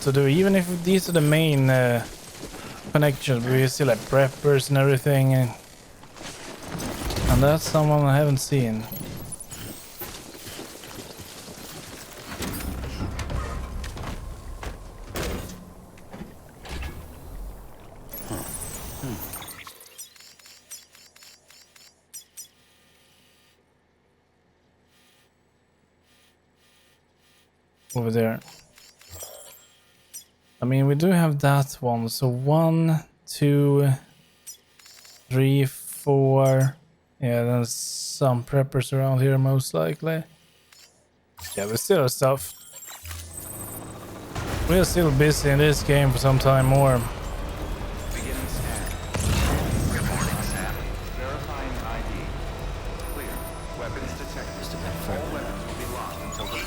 to do. Even if these are the main connections, we still have preppers and everything. And that's someone I haven't seen. Over there. I mean, we do have that one. So 1, 2, 3, 4. Yeah, there's some preppers around here most likely. Yeah, we still have stuff. We're still busy in this game for some time more. Beginning scan. Reporting scan. Verifying ID. Clear. Weapons detected. All weapons will be locked until the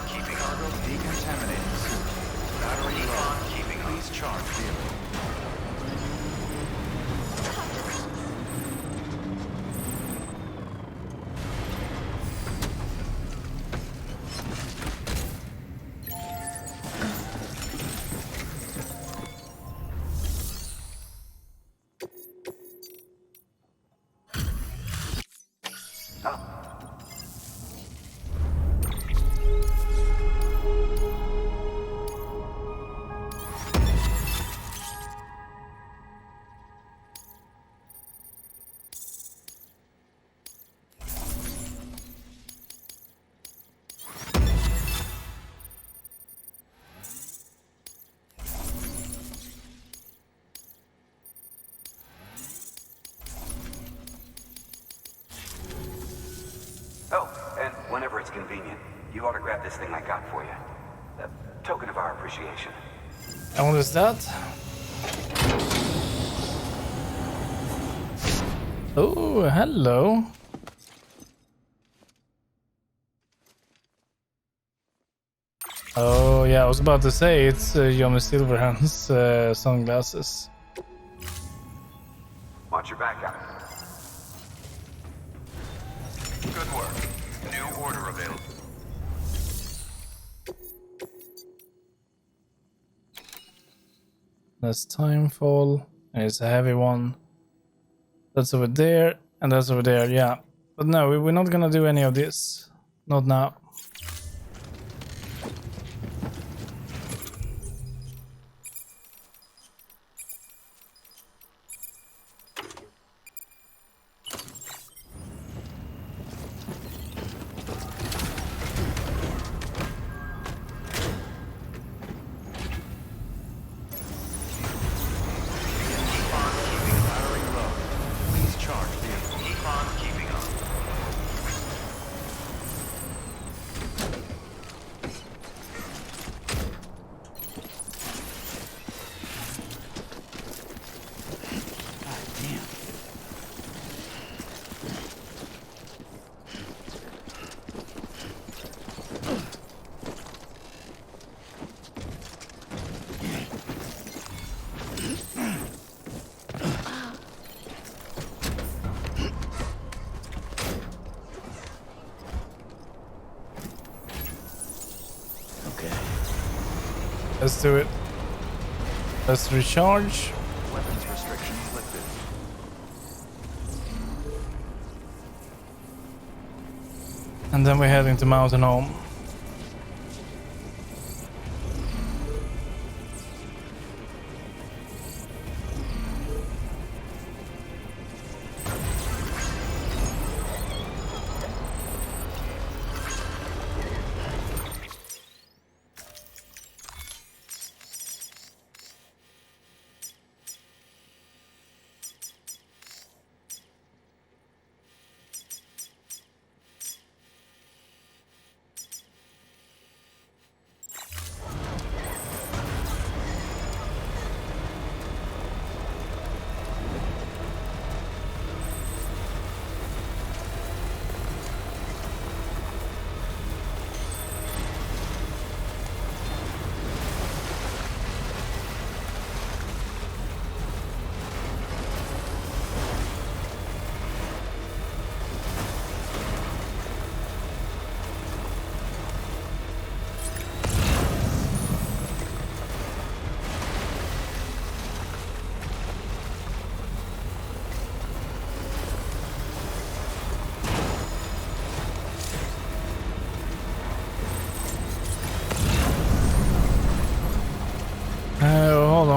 keeping cargo decontaminated soon. Battery low. Please charge vehicle. Oh, and whenever it's convenient, you ought to grab this thing I got for you. A token of our appreciation. And what is that? Oh, hello. Oh, yeah, I was about to say it's Johnny Silverhand's sunglasses. Watch your back out. Good work. New order available. That's Timefall. It's a heavy one. That's over there, and that's over there, yeah. But no, we're not gonna do any of this. Not now. Let's do it. Let's recharge. Weapons restrictions lifted. And then we're heading to Mountain Home.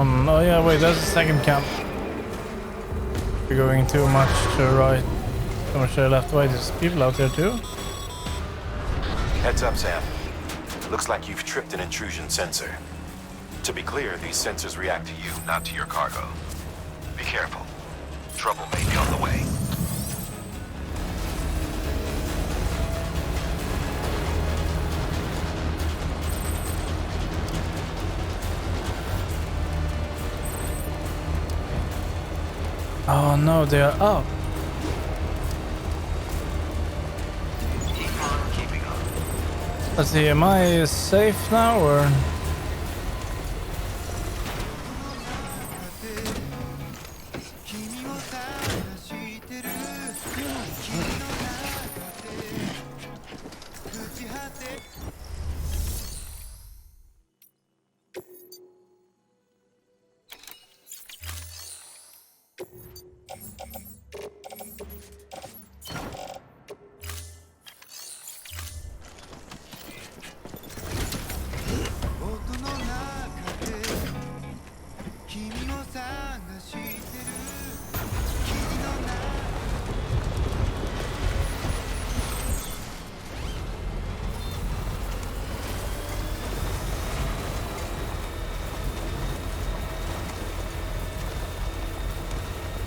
one. Oh yeah, wait, that's the second camp. We're going too much to the right. Too much to the left. Wait, there's people out there too? Heads up, Sam. Looks like you've tripped an intrusion sensor. To be clear, these sensors react to you, not to your cargo. Be careful. Trouble may be on the way. Oh no, they are up. Keep on keeping up. Let's see, am I safe now or?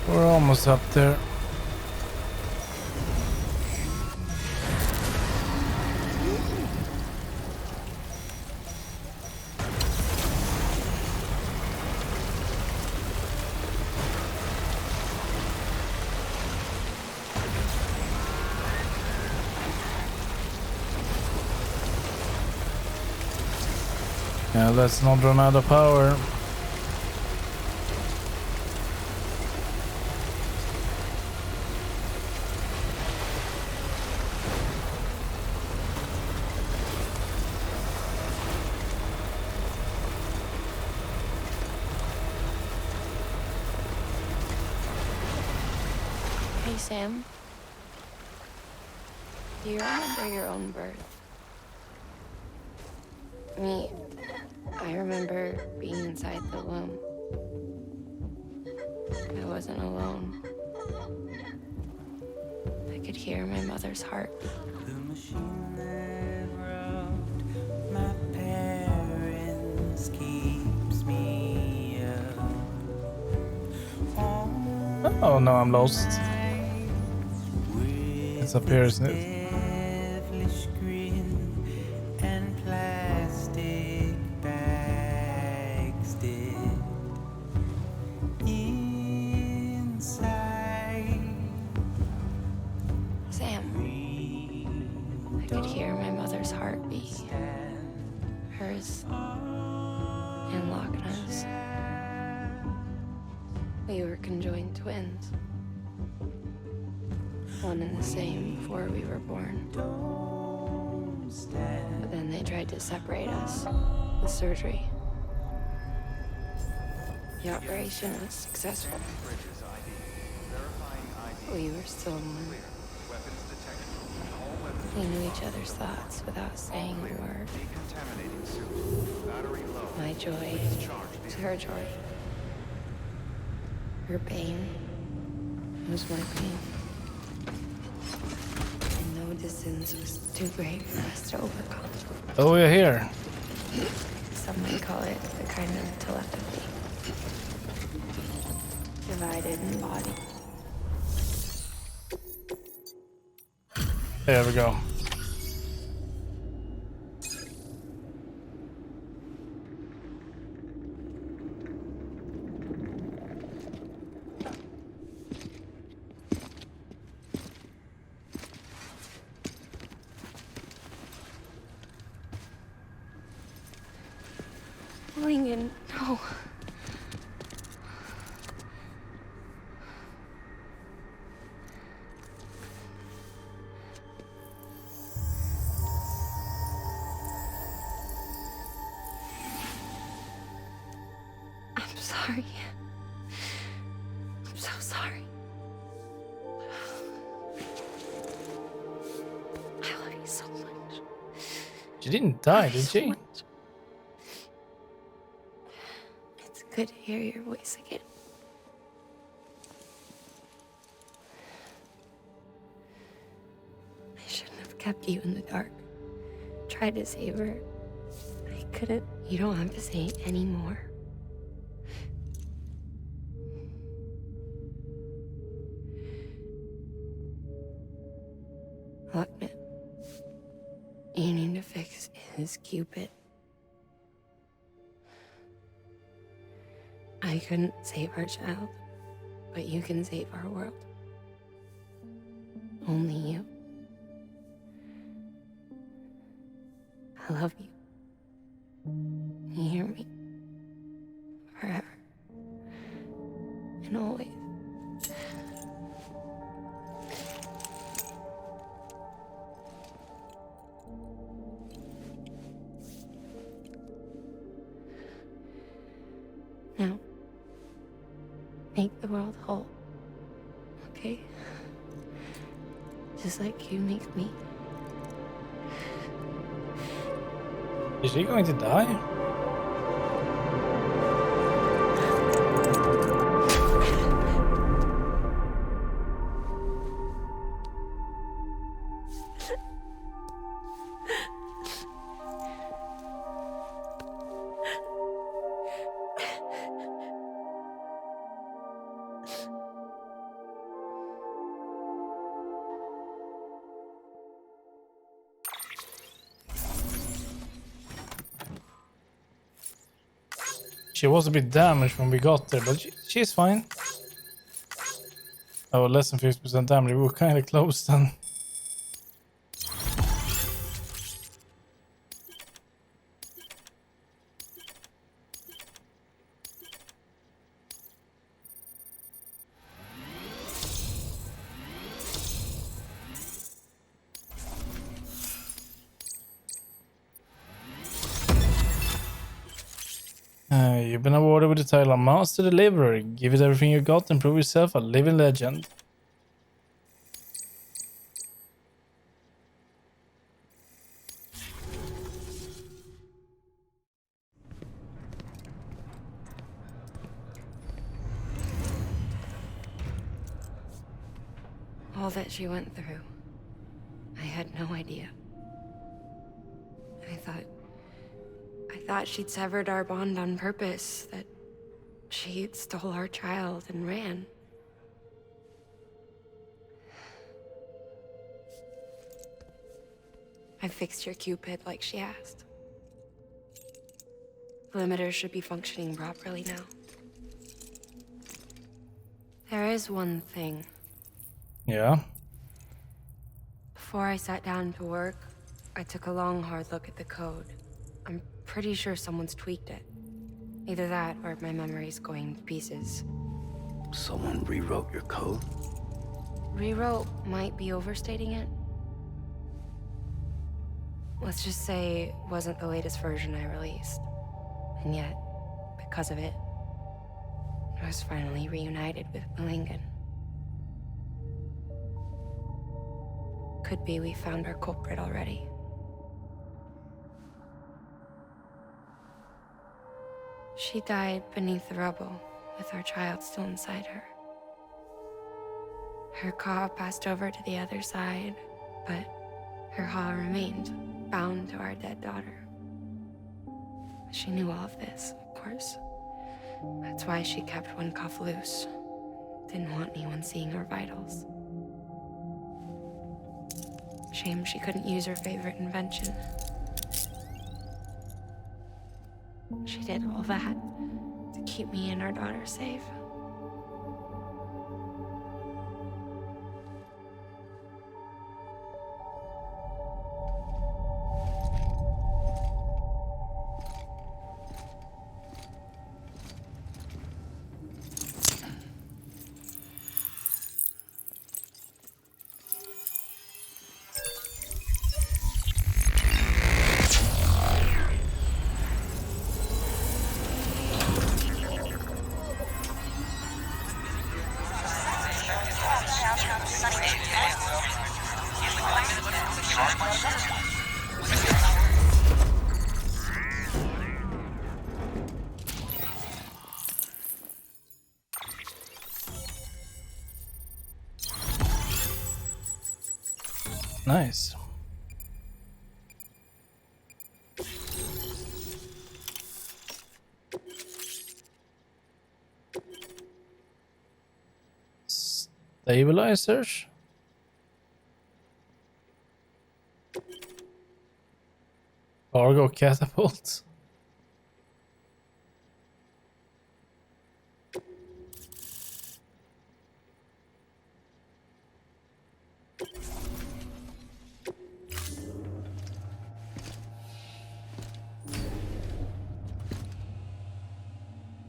We're almost up there. Yeah, let's not run out of power. Hey, Sam. Do you remember your own birth? Me, I remember being inside the womb. I wasn't alone. I could hear my mother's heart. The machine that wrote my parents keeps me up. Oh no, I'm lost. It's up here, isn't it? Devilish grin and plastic bags did inside. Sam, I could hear my mother's heartbeat. Hers and Lochna's. We were conjoined twins. One and the same before we were born. But then they tried to separate us with surgery. The operation was successful. Bridges ID. Verifying ID. We were still one. Weapons detected. All weapons We knew each other's thoughts without saying a word. decontaminating suit. Battery low. My joy Charged. was her joy. Her pain was my pain. And no distance was too great for us to overcome. Oh, we're here. Some might call it a kind of telepathy. Divided in body. There we go. Lincoln, no. I'm sorry. I'm so sorry. I love you so much. She didn't die, did she? It's could hear your voice again. I shouldn't have kept you in the dark. Tried to save her. I couldn't. You don't have to say anymore. Look, man. You need to fix his Cupid. I couldn't save our child, but you can save our world. Only you. I love you. You hear me? Forever. And always. Now, make the world whole, okay? Just like you make me. Is she going to die? She was a bit damaged when we got there, but she's fine. Oh, less than 50% damage. We were kind of close then. You've been awarded with the title of Master Deliverer. Give it everything you got and prove yourself a living legend. All that she went through, I had no idea. I thought she'd severed our bond on purpose, that she stole our child and ran. I fixed your Cupid like she asked. The limiter should be functioning properly now. There is one thing. Yeah. Before I sat down to work, I took a long, hard look at the code. I'm pretty sure someone's tweaked it. Either that or my memory's going to pieces. Someone rewrote your code? Rewrote might be overstating it. Let's just say it wasn't the latest version I released. And yet, because of it, I was finally reunited with Malingan. Could be we found our culprit already. She died beneath the rubble, with our child still inside her. Her Ka passed over to the other side, but her Ha remained, bound to our dead daughter. She knew all of this, of course. That's why she kept one cuff loose. Didn't want anyone seeing her vitals. Shame she couldn't use her favorite invention. She did all that to keep me and our daughter safe. Nice. Stabilizers. Cargo catapults.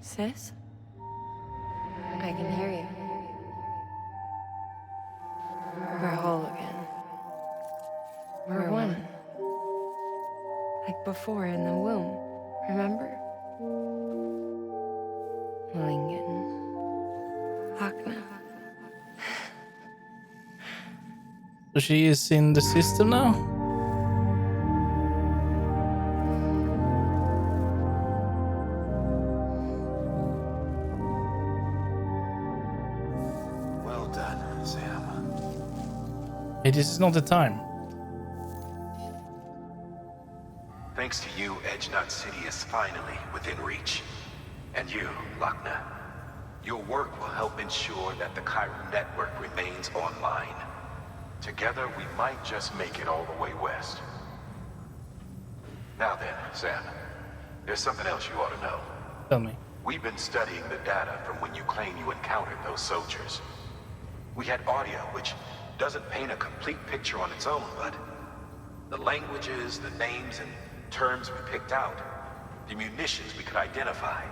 Sis? I can hear you. We're whole again. We're one. Like before in the womb, remember? Lingen. Akna. So she is in the system now? Well done, Sam. Hey, this is not the time. Thanks to you, Edgenut City is finally within reach. And you, Lochna, your work will help ensure that the Chiral network remains online. Together, we might just make it all the way west. Now then, Sam, there's something else you ought to know. Tell me. We've been studying the data from when you claim you encountered those soldiers. We had audio, which doesn't paint a complete picture on its own, but the languages, the names, and terms we picked out, the munitions we could identify,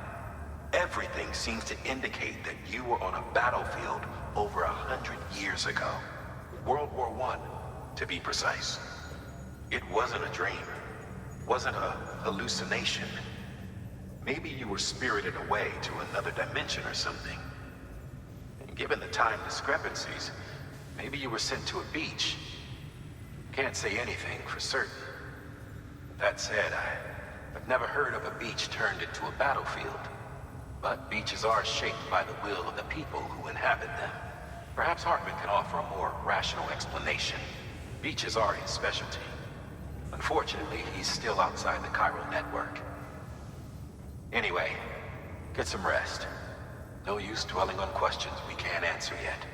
everything seems to indicate that you were on a battlefield over 100 years ago. World War I, to be precise. It wasn't a dream. Wasn't a hallucination. Maybe you were spirited away to another dimension or something. And given the time discrepancies, maybe you were sent to a beach. Can't say anything for certain. That said, I've never heard of a beach turned into a battlefield. But beaches are shaped by the will of the people who inhabit them. Perhaps Hartman can offer a more rational explanation. Beaches are his specialty. Unfortunately, he's still outside the Chiral network. Anyway, get some rest. No use dwelling on questions we can't answer yet.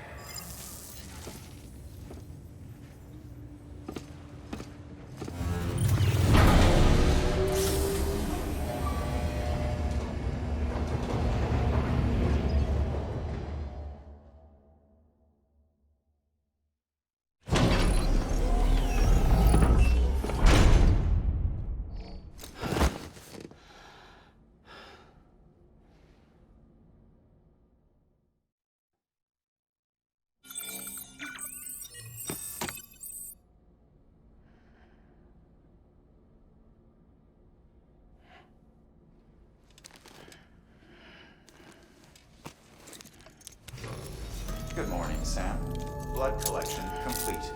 Good morning, Sam. Blood collection complete.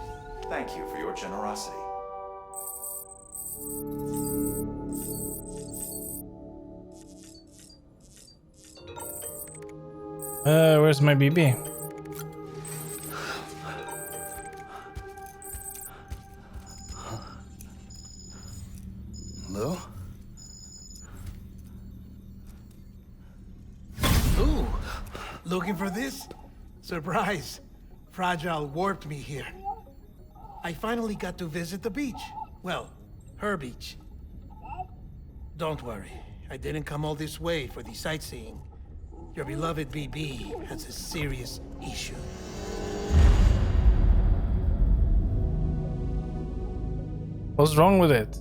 Thank you for your generosity. Where's my BB? Hello? Ooh, looking for this? Surprise! Fragile warped me here. I finally got to visit the beach. Well, her beach. Don't worry, I didn't come all this way for the sightseeing. Your beloved BB has a serious issue. What's wrong with it?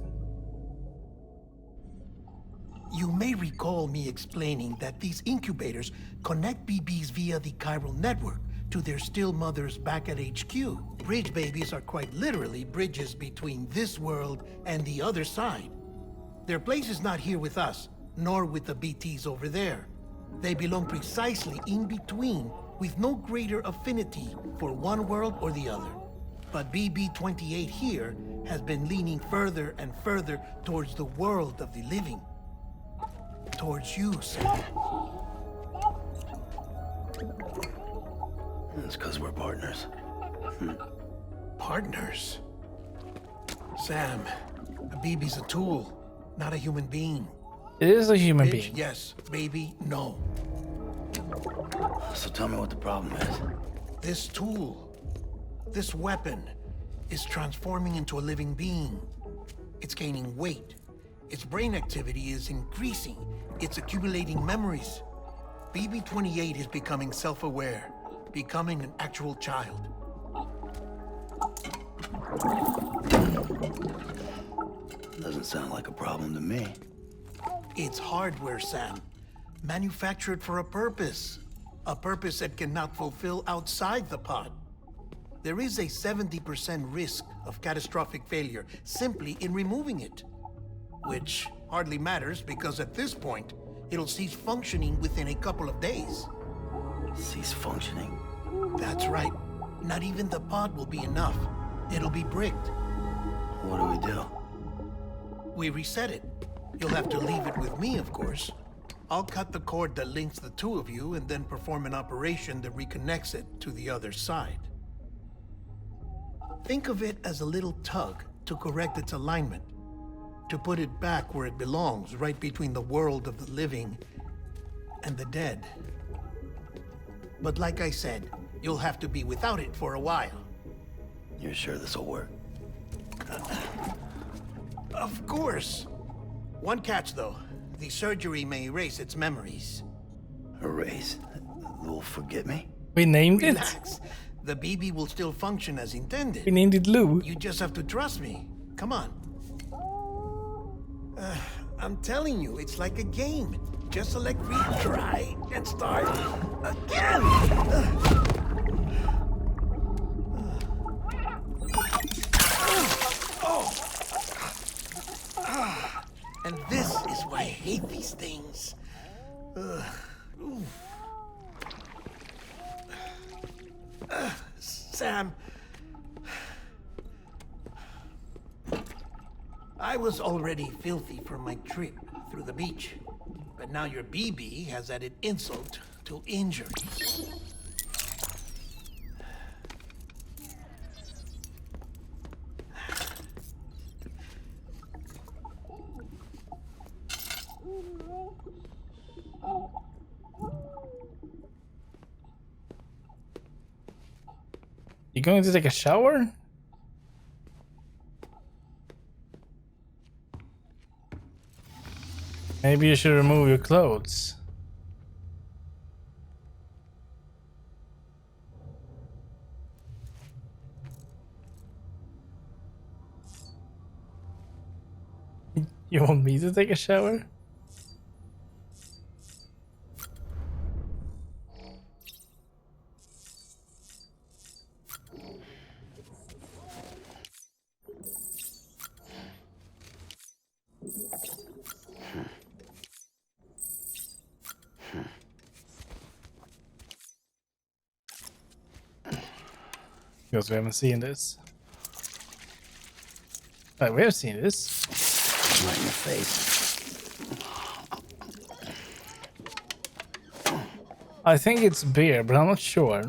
You may recall me explaining that these incubators connect BBs via the chiral network to their still mothers back at HQ. Bridge babies are quite literally bridges between this world and the other side. Their place is not here with us, nor with the BTs over there. They belong precisely in between, with no greater affinity for one world or the other. But BB-28 here has been leaning further and further towards the world of the living. Towards you, Sam. It's because we're partners. Partners? Sam, a BB's a tool, not a human being. It is a human Bitch, being. yes. Baby, no. So tell me what the problem is. This tool, this weapon, is transforming into a living being. It's gaining weight. Its brain activity is increasing. It's accumulating memories. BB-28 is becoming self-aware, becoming an actual child. Doesn't sound like a problem to me. It's hardware, Sam. Manufactured for a purpose. A purpose that cannot fulfill outside the pod. There is a 70% risk of catastrophic failure simply in removing it. Which hardly matters because at this point, it'll cease functioning within a couple of days. Cease functioning? That's right. Not even the pod will be enough. It'll be bricked. What do we do? We reset it. You'll have to leave it with me, of course. I'll cut the cord that links the two of you and then perform an operation that reconnects it to the other side. Think of it as a little tug to correct its alignment, to put it back where it belongs, right between the world of the living and the dead. But like I said, you'll have to be without it for a while. You're sure this'll work? Of course. One catch, though. The surgery may erase its memories. Erase? Will forget me? We named it. Relax. The BB will still function as We intended. named it Lou. You just have to trust me. Come on. I'm telling you, it's like a game. Just select retry and start again. And this is why I hate these things. Sam, I was already filthy from my trip through the beach, but now your BB has added insult to injury. You going to take a shower? Maybe you should remove your clothes. You want me to take a shower? Because we haven't seen this. Oh, we have seen this. Right in the face. I think it's beer, but I'm not sure.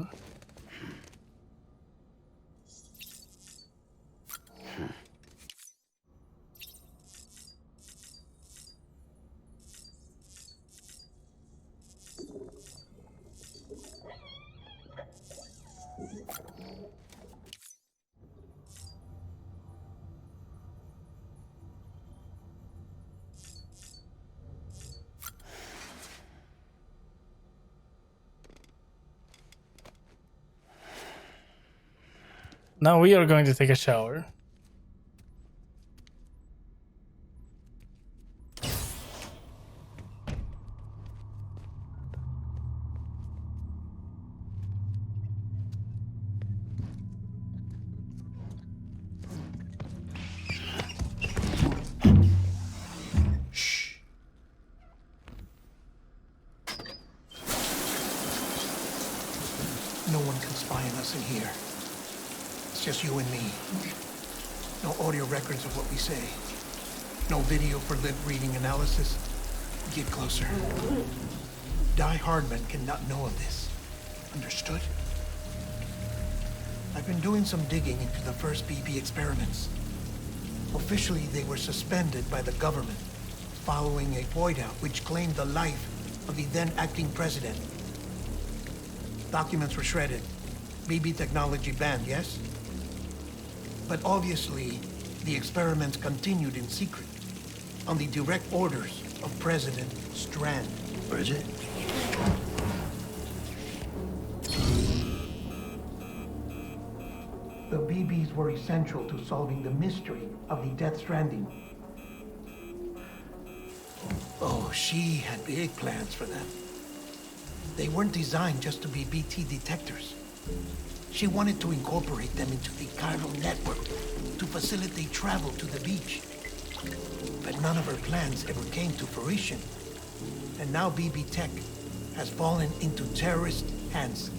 Now we are going to take a shower. No one can spy on us in here. It's just you and me. No audio records of what we say. No video for lip reading analysis. Get closer. Die Hardman cannot know of this. Understood? I've been doing some digging into the first BB experiments. Officially, they were suspended by the government following a void out which claimed the life of the then acting president. Documents were shredded. BB technology banned, yes? But obviously, the experiments continued in secret, on the direct orders of President Strand. Bridget? The BBs were essential to solving the mystery of the Death Stranding. Oh, she had big plans for them. They weren't designed just to be BT detectors. She wanted to incorporate them into the chiral network to facilitate travel to the beach. But none of her plans ever came to fruition. And now BB Tech has fallen into terrorist hands.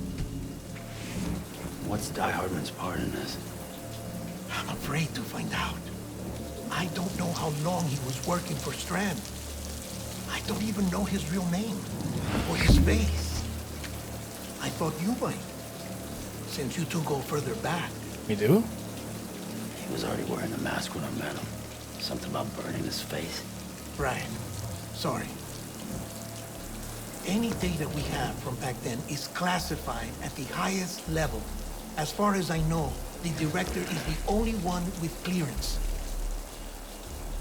What's Die Hardman's part in this? I'm afraid to find out. I don't know how long he was working for Strand. I don't even know his real name or his face. I thought you might, since you two go further back. We do? He was already wearing a mask when I met him. Something about burning his face. Right. Sorry. Any data we have from back then is classified at the highest level. As far as I know, the director is the only one with clearance.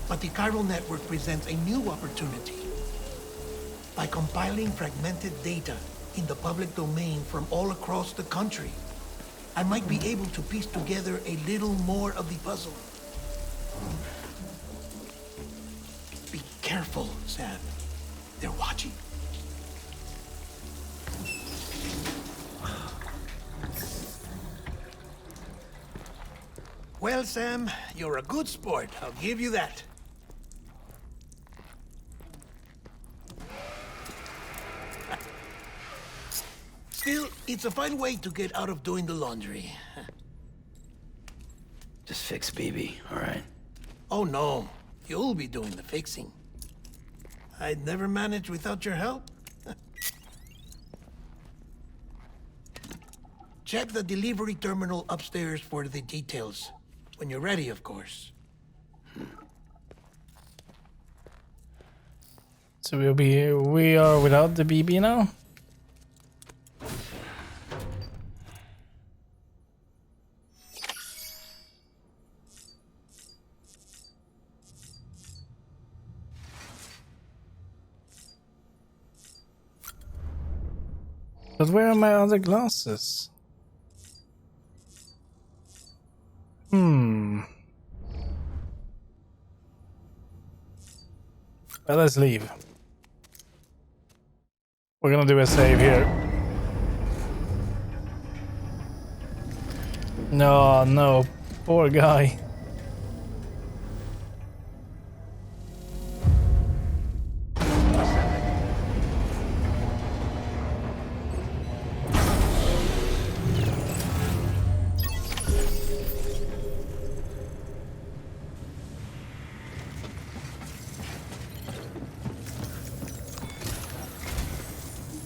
But the chiral network presents a new opportunity. By compiling fragmented data in the public domain from all across the country, I might be able to piece together a little more of the puzzle. Be careful, Sam. They're watching. Well, Sam, you're a good sport. I'll give you that. Still, it's a fine way to get out of doing the laundry. Just fix BB, all right? Oh, no. You'll be doing the fixing. I'd never manage without your help. Check the delivery terminal upstairs for the details. When you're ready, of course. So we are without the BB now? But where are my other glasses? Well, let's leave. We're gonna do a save here. No, no, poor guy.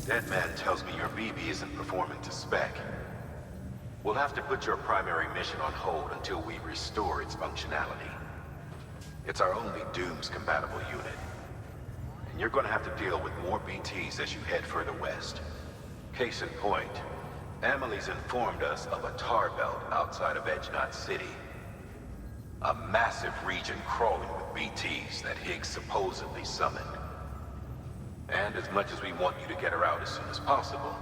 That man tells me your BB isn't performing to spec. We'll have to put your primary mission on hold until we restore its functionality. It's our only Dooms-compatible unit. And you're gonna have to deal with more BTs as you head further west. Case in point, Amelie's informed us of a tar belt outside of Edge Knot City. A massive region crawling with BTs that Higgs supposedly summoned. And as much as we want you to get her out as soon as possible,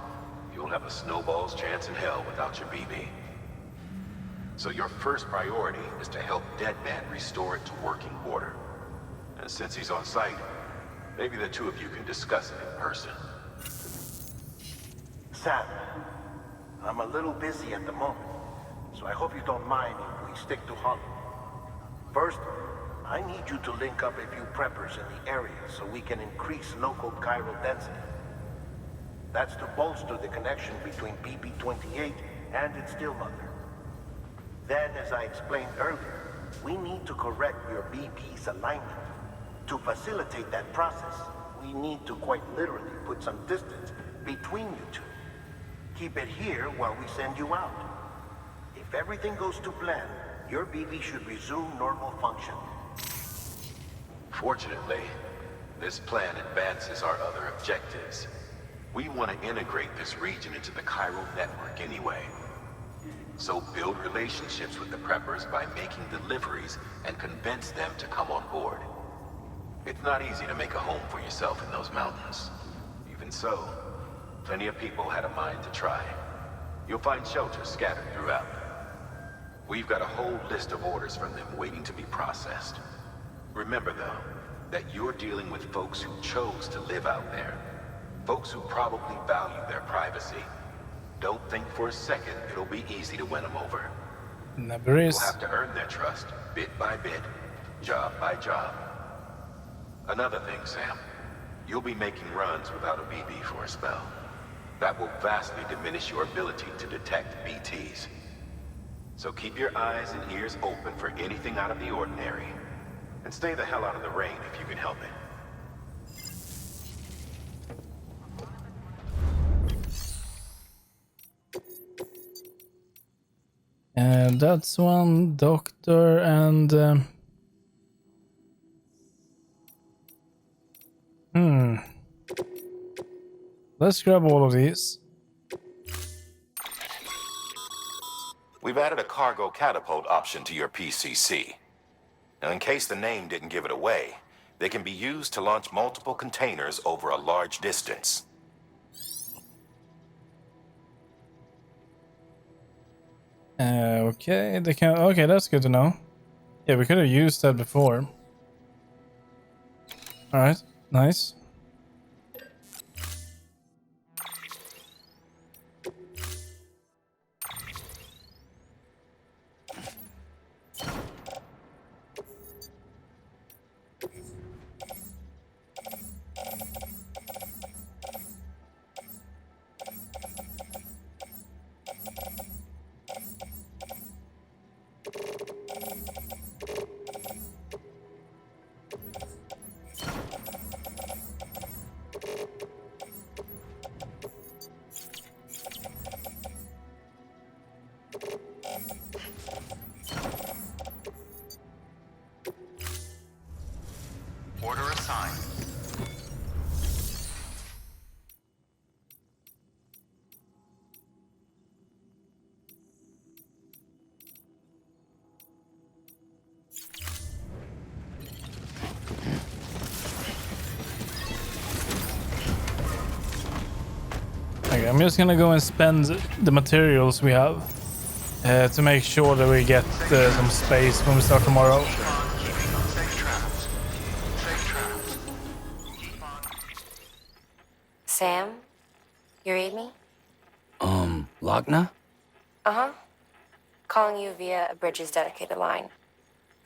you'll have a snowball's chance in hell without your BB. So your first priority is to help Deadman restore it to working order. And since he's on site, maybe the two of you can discuss it in person. Sam, I'm a little busy at the moment, so I hope you don't mind if we stick to Hollow. First, I need you to link up a few preppers in the area so we can increase local chiral density. That's to bolster the connection between BB-28 and its still mother. Then, as I explained earlier, we need to correct your BB's alignment. To facilitate that process, we need to quite literally put some distance between you two. Keep it here while we send you out. If everything goes to plan, your BB should resume normal function. Fortunately, this plan advances our other objectives. We want to integrate this region into the chiral network anyway. So build relationships with the preppers by making deliveries and convince them to come on board. It's not easy to make a home for yourself in those mountains. Even so, plenty of people had a mind to try. You'll find shelters scattered throughout. We've got a whole list of orders from them waiting to be processed. Remember, though, that you're dealing with folks who chose to live out there. Folks who probably value their privacy. Don't think for a second it'll be easy to win them over. Never is. You'll have to earn their trust, bit by bit, job by job. Another thing, Sam. You'll be making runs without a BB for a spell. That will vastly diminish your ability to detect BTs. So keep your eyes and ears open for anything out of the ordinary. And stay the hell out of the rain if you can help it. That's one doctor and let's grab all of these. We've added a cargo catapult option to your PCC. Now, in case the name didn't give it away, they can be used to launch multiple containers over a large distance. Okay, they can. Okay, that's good to know. Yeah, we could have used that before. All right, nice. Order assigned. Okay, I'm just gonna go and spend the materials we have to make sure that we get some space when we start tomorrow. Sam, you read me? Lochna? Uh-huh. Calling you via a Bridges dedicated line.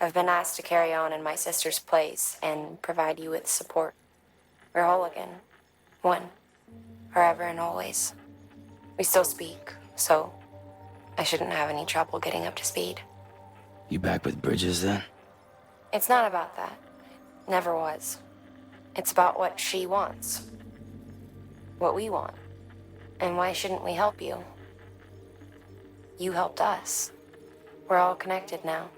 I've been asked to carry on in my sister's place and provide you with support. We're whole again. One. Forever and always. We still speak, so I shouldn't have any trouble getting up to speed. You back with Bridges then? It's not about that. Never was. It's about what she wants. What we want. And why shouldn't we help you? You helped us. We're all connected now.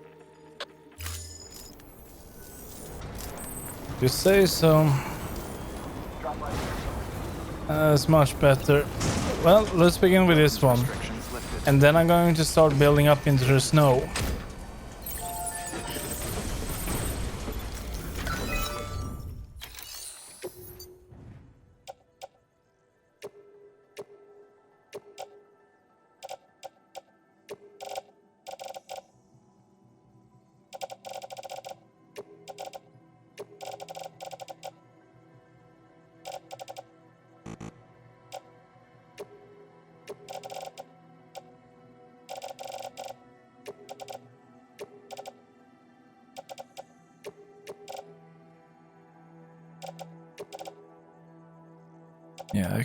You say so. That's much better. Well, let's begin with this one. And then I'm going to start building up into the snow. Yeah,